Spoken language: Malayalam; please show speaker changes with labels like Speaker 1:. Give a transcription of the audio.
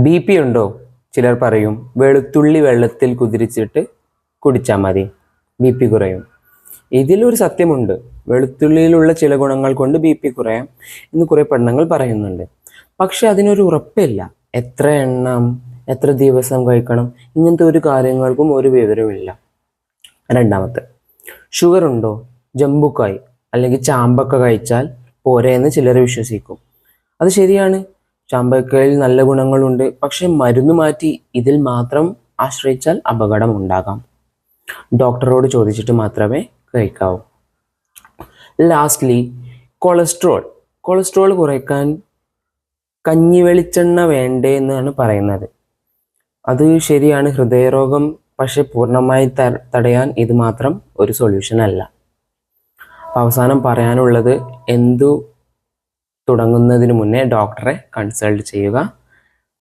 Speaker 1: ബി പി ഉണ്ടോ? ചിലർ പറയും വെളുത്തുള്ളി വെള്ളത്തിൽ കുതിരിച്ചിട്ട് കുടിച്ചാൽ മതി, ബി പി കുറയും. ഇതിലൊരു സത്യമുണ്ട്. വെളുത്തുള്ളിയിലുള്ള ചില ഗുണങ്ങൾ കൊണ്ട് ബി പി കുറയാം എന്ന് കുറേ പഠനങ്ങൾ പറയുന്നുണ്ട്. പക്ഷെ അതിനൊരു ഉറപ്പില്ല. എത്ര എണ്ണം, എത്ര ദിവസം കഴിക്കണം, ഇങ്ങനത്തെ ഒരു കാര്യങ്ങൾക്കും ഒരു വിവരവുമില്ല. രണ്ടാമത്തെ, ഷുഗർ ഉണ്ടോ? ജമ്പുക്കായ് അല്ലെങ്കിൽ ചാമ്പക്ക കഴിച്ചാൽ പോരെ എന്ന് ചിലർ വിശ്വസിക്കും. അത് ശരിയാണ്, ചാമ്പക്കയിൽ നല്ല ഗുണങ്ങളുണ്ട്. പക്ഷെ മരുന്ന് മാറ്റി ഇതിൽ മാത്രം ആശ്രയിച്ചാൽ അപകടം ഉണ്ടാകാം. ഡോക്ടറോട് ചോദിച്ചിട്ട് മാത്രമേ കഴിക്കാവൂ. Lastly, cholesterol. കൊളസ്ട്രോൾ കുറയ്ക്കാൻ കഞ്ഞി വെളിച്ചെണ്ണ വേണ്ടേ എന്നാണ് പറയുന്നത്. അത് ശരിയാണ്, ഹൃദയരോഗം പക്ഷെ പൂർണ്ണമായി തടയാൻ ഇത് മാത്രം ഒരു സൊല്യൂഷൻ അല്ല. അവസാനം പറയാനുള്ളത്, തുടങ്ങുന്നതിന് മുന്നേ ഡോക്ടറെ കൺസൾട്ട് ചെയ്യുക.